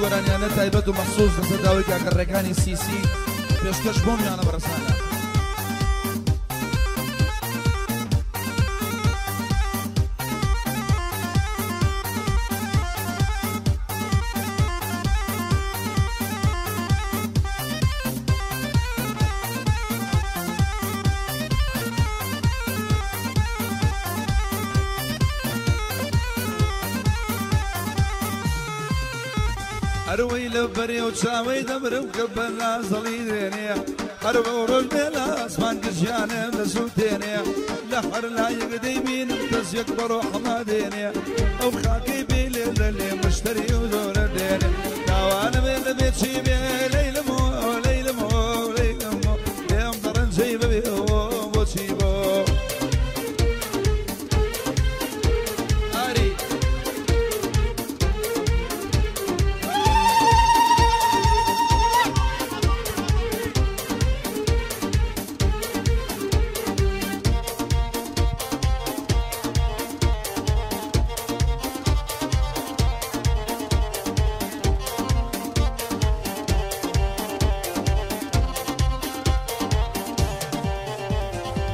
گۆرانیانە تایبەت و مەخصوص لەسەر داوای کاکەڕێکانی سیسی پێشکەش بۆ میانە بەڕسانە. هروي لبري وشاوي دبر وكبر زلي دينيا هرو روج بلا اسمان كشيانه لسوتينيا لحر لا يقدي بين امتز يكبر وحمادينيا او خاكي بيل اللي مشتري ودور الدينيا داوانا بين بيت شي ليل مو ليل مو ليل مو يوم درن جيب بيو وشيبو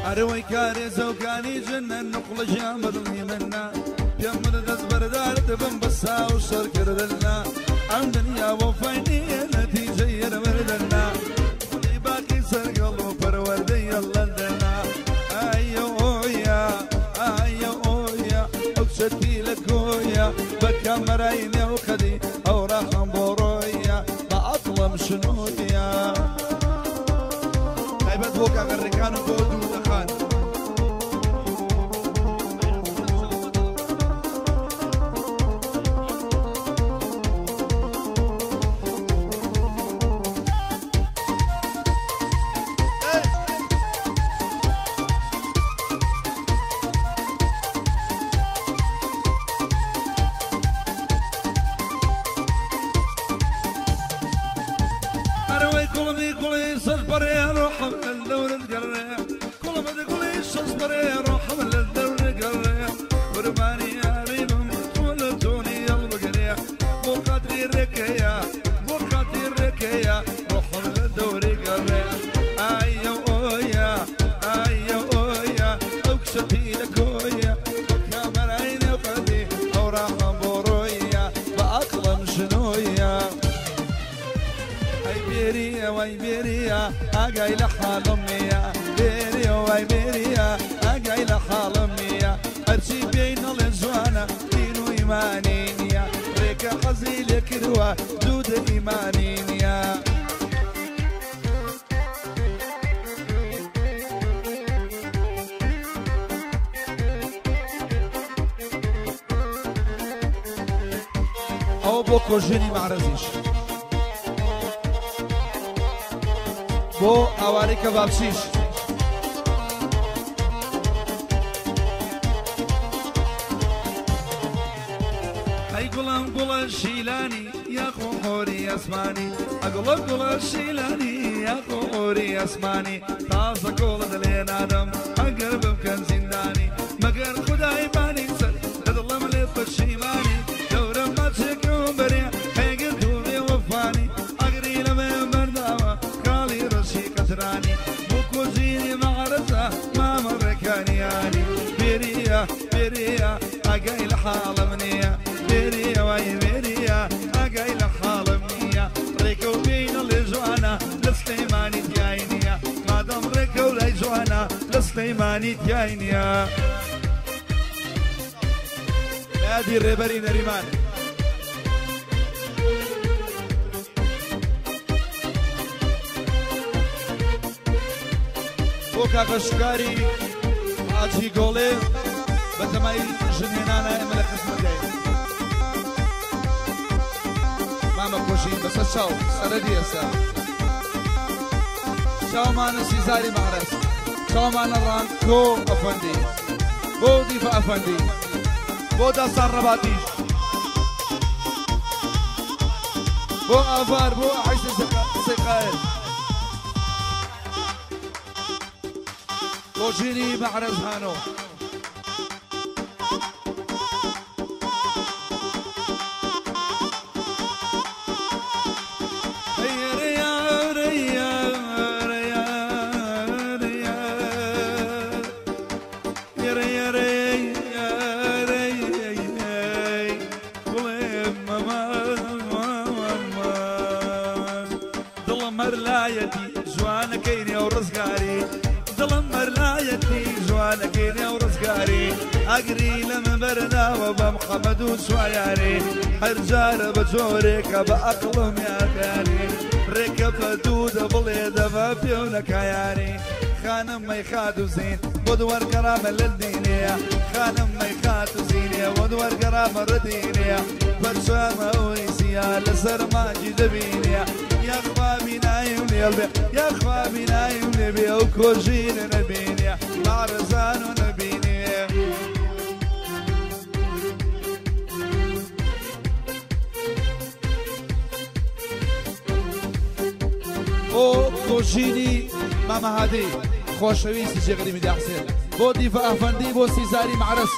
أروي كاري زوكاني جنة نقل جامر منا يمر دزبر دار تبن بسا وشر كردلنا عن دنيا وفايني نتيجة يرمردنا ولي باقي سرقل وفروردي يلا لنا أيو يا أكشتي لكويا بكا مرايني وخدي أوراق بورويا بأطلم شنويا هايبت بوكا غرقان وبودو دخان كل صبر يا روح من الدور القرية كل ما تقول صبر يا روح من الدور القرية ورماني يا ريبم ولدوني البقرية مو قدري الركية مو قدري الركية روح من الدور القرية أيو أويا أكشتي لكويا كامل عيني وقدي أوراق بورويا بأقلم شنويا بيريا واي بيريا اجاي لحالميا بيريا واي بيريا اجاي لحالميا ارشي بين الجوانا دينو ايمانينيا ريك حزيل كروا دود ايمانينيا او بوكو جيني معرزيش بو اواري كباب شيش اي قلم قل الشيلاني يا خوري اسماني اقلب قل الشيلاني يا خوري اسماني تاسا قول دلين ادم اقرب بكن زنداني مقر خداي باني سر الله مليط الشيماني دور ما تشكو بريع حيقر دومي وفاني اقري لما برداوة قالي رشي كسراني بوكو زيني معرسة ما مر كانياني بيريا بيريا اقاي لحالة منية بيريا واي بيريا اقاي لحالة منية ريكو بين الجوانا لسليماني تياينيا مادام ريكو لجوانا لسليماني تياينيا نادي الريبري نريمان بوكا غشكاري حاجي قولي بتماي جنينانا املا قسمتين ماما كوشين بس الشاو سردي السا شاو مانا سيزاري معرس شاو مانا رانكو افندي بو ضيفة افندي بو داستان رباطيش بو افار بو عيش سقائر وجيني معرز هانو أقري لما برنا وبمحمد وسوياري حرجار بجورك بأقلم يا غالي ركب دود بليد بفيونك ياري خانم ما يخادو زين بدور كرام للدينية خانم ما يخادو زين بدور كرام الردينية برشام ويسيا لسر ما جدبينيا يا خوابي نايم ليلبي يا خوابي نايم ليبي وكوجين نبينيا بعرزان ونبينيا او کوشینی ماما هادی خوشویستی جگری میده حسین بو دیفا افندی بو سیزاری معرس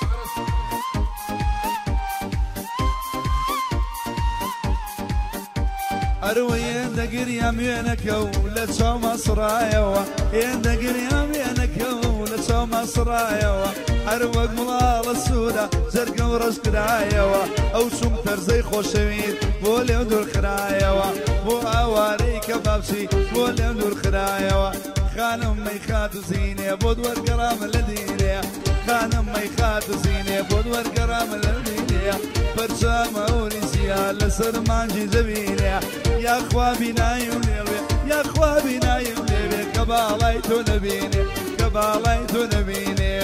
أروي يندقر يمينك ولا تشوم صرايا يندقر يمينك ولا تشوم صرايا أروق ملال السودة زرقا ورش كرايا أو شمتر زي خوشوين بولي ودور خرايا بو أواري كبابشي بولي ودور خرايا خانم ما يخاتو زيني بودور كرام الذيني خانم ما يخاتو زيني بودور كرام الذيني برشام أوريسيا لسر مانجي زبيني يا خوابي نايم ليلي يا خوابي نايم ليلي كبالايتو نبيني كبالايتو نبيني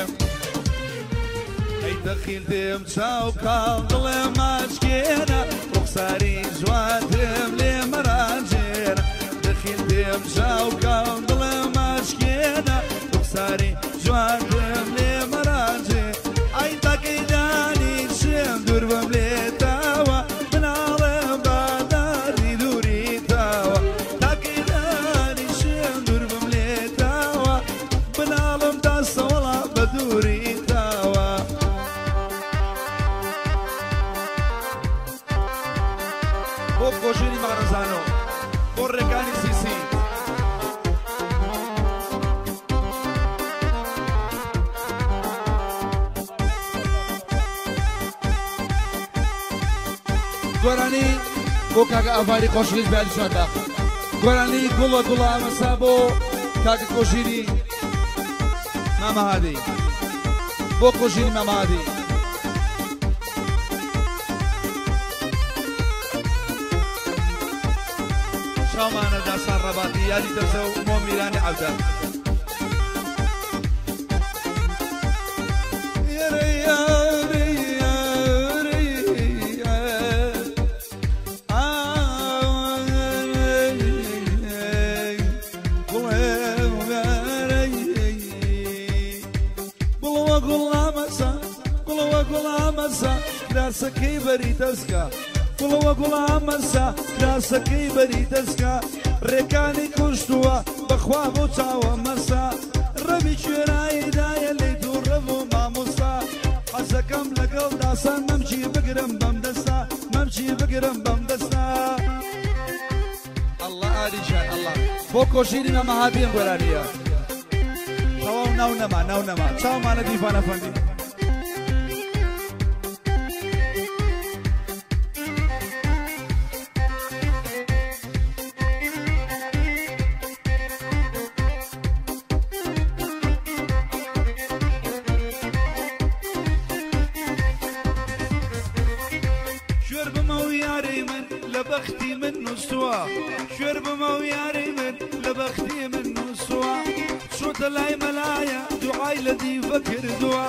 اي دخيلتي مشاو كالضل ما شكينا رخصاري جواتم لي مراجينا دخيلتي مشاو كالضل ما شكينا رخصاري جواتم لي مراجينا اي تاكيداني شم دربم لي تاوى من عالم باداري دوري تاوى تاكيداني شم دربم لي تاوى من عالم تاسا ولا بدوري تاوى بو كوشيني مغرزانو بو ركاني سيسي گۆرانی بۆ کاکە ئەڤاری خۆشویست بیالیشاندا گۆرانی گوڵە گوڵە ئامەسا بۆ کاکە کۆژیری ماما هادی بۆ کۆژیری ماما هادی شامانە داسان ڕەباتی یادی دەرزە و مۆ میرانی عەودە کراسەکەی بەری دەستکە گوڵەوە گوڵە ئەمەسا کراسەکەی بەری دەستکە ڕێکانی کوشتووە بەخوا بۆ چاوە مەسا ڕەوی کوێراییدایە لێی دوو ڕەو و مامۆستا حەزەکەم لەگەڵ داسان مەمچی بگرم بەم دەستا مەمچی بگرم بەم دەستا ئەڵڵا ئاریشان ئەڵڵا بۆ کۆژیری ماما هادیەم گۆرانیە تەواو ناو نەما چاومانە دیڤانە فەندی لبختي منه سوا شرب موياري من لبختي منه سوا شو تلاي ملايا دعاي لدي فكر دوا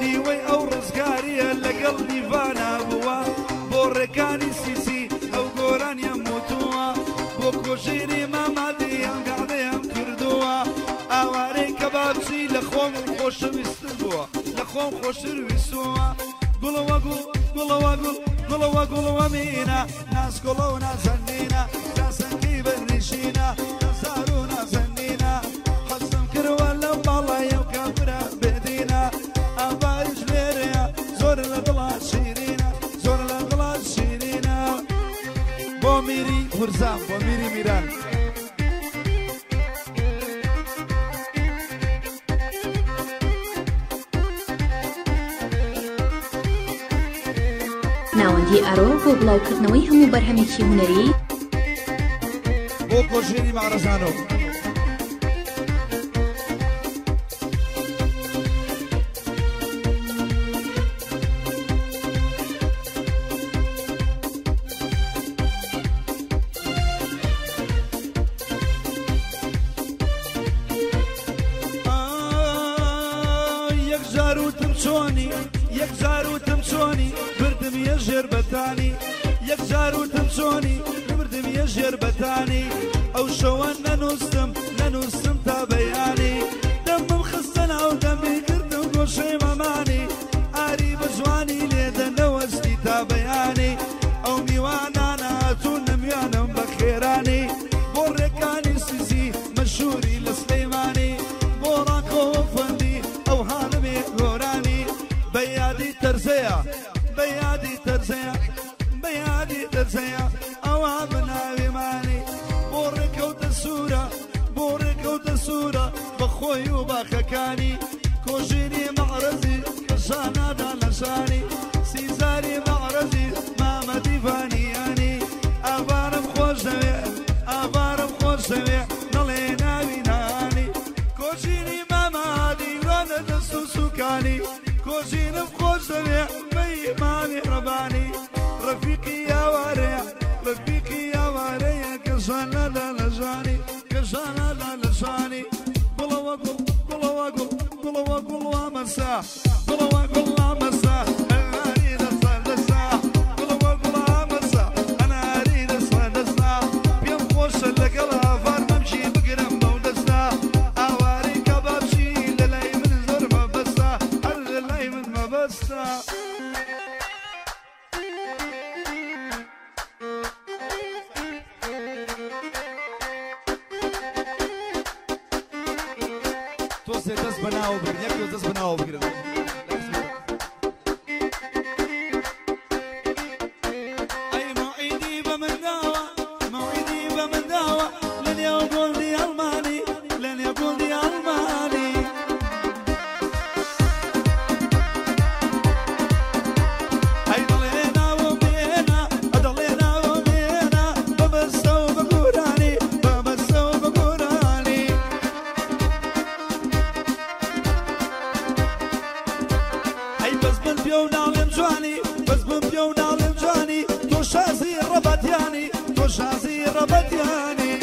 نيوي او رزقاري لقلبي فانا بوا بوركاني سيسي او قوران يموتوا بوكوشيني ما مادي ام قاعدة يم كردوا اواري كبابشي لخوم خوش بيستبوا لخوم خوش بيستوا قولوا قولوا مينا ناس قولونا زنينا ناسنكي بالرشينا نسارونا زنينا حسن كرولا بالله يوكافرا بدينا أبارش ليريا زور لغلا شيرينا زور لغلا شيرينا بوميري فرزام بوميري ميران ناوەندی ئەرۆ بۆ بڵاوکردنەوەی هەموو بەرهەمێکی هونەری بۆ کۆژێنی مەعرەزانۆ یەکجاروتم چۆنی بردم یە ژێربەتانی یەکجاروتم چۆنی بردم یە ژێربەتانی ئەو شەوە نەنووسم تا بەیانی دەمم خستە ناو دەمی کردم گۆشەی مەمانی ئاری بە جوانی لێدەنەوەستی تا بەیانی ئەو میوانانە هاتوون نەمیانم بە خێرانی بۆ ڕێکانی سزی مەشهوری لە سلەیمانی بۆ ڕاکۆوە فەندی ئەو هانمێ گۆرانی بەیادی تەرزەیە ئەوە بناوێمانی بۆ ڕێکەوتە سوورە بەخۆی و باخەکانی کۆژێنی مەعرەزی کەشانادا لەشانی سیزاری مەعرەزی مامە دیڤانیانی ئاوارم خۆش دەوێ نەڵێ ناوی نانی کۆژێنی مامادی وانە دەست و سوکانی کۆژینم خۆش دەوێ مەیمانی ڕەبانی ڕەفیقی یاوارەیە کەشانەدا لە ژانی گوڵەوە گوڵ وامەسا گوڵەوە گوڵ وامەسا ئەناری دەسا گوڵەوە گوڵ وامەسا ئەناری دەسا پێم خۆشە لەگەڵ ئاڤار مەمشی بگرم بەو دەستا ئاواری کەبابشی لەلای من زۆر مەبەستا هەر لەلای من مەبەستا تۆسێ دەست بەناو بگرن یەک دەست بەناو بگرن ئەی مەوعیدی بە من داوە لە نێو گوڵی ئەڵمانی ئەی دەڵێ ناوە بێنە بەبەستە و بەگورانی ئەی بەس من پێ و ناڵێم جوانی تۆ شازی ڕەبەتیانی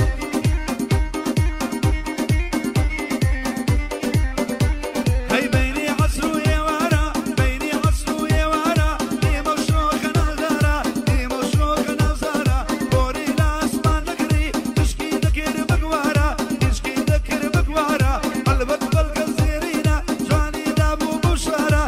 ئەی بەینی عەسر و ئێوارە نیمە شۆخە نەزارە بۆری لە ئاسمان دەگری تشکی دەکرد بگوارە ئەلبەت بەڵگە زێرینە جوانی دابوو بوو شارە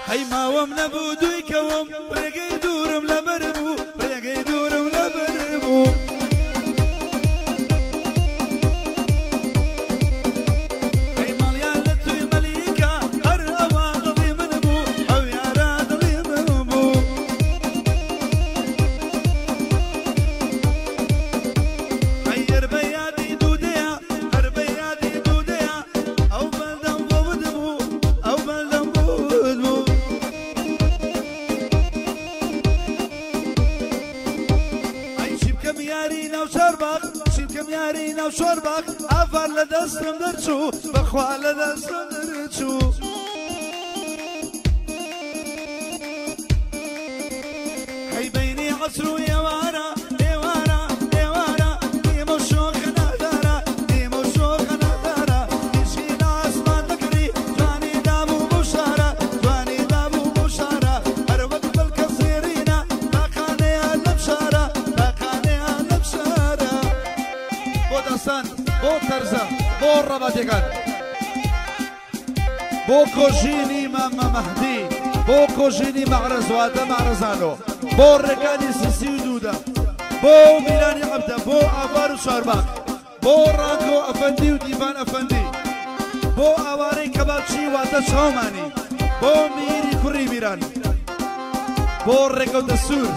ئەی ماوەم نەبوو دوی کەوم ڕێگەی دوورم لەبەر بوو ئەی ماڵیان لە توی مەلیکە هەر ئەوە دڵی من بوو ئەو یارە دڵی من بوو ئەی هەر بە یادی دوودەیە ئەو بەلدەم بۆ بوو شیرکەم یاری ناو شۆرباغ ئاڤار لە دەستم دەرچوو بەخوا لە دەستم دەرچوو ئەی بەینی عەسر و ئێوارە نیمە شۆخە نەدارە هیچی لە ئاسمان دەکری جوانی دابوو بەو شارە هەر وەک بەڵکە زێرینە تاقانەیە لەم شارە بۆ دەستان بۆ تەرزە بۆ ڕەبەتەکان بۆ کۆژینی مەمە مەهدی بۆ کۆژینی مەعرەزواتە مەعرەزانۆ بۆ ڕێکانی سسی و دوودە بۆ میرانی عەبدە بۆ ئاوار و چارباغ بۆ ڕاکۆ ئەفەندی و دیڤان ئەفەندی بۆ ئاوارەی کەباچی واتە چاومانی بۆ میری کوڕی میران بۆ ڕێگە و دەسوور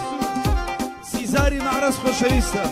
سیزاری مەعرەز خۆشەویستە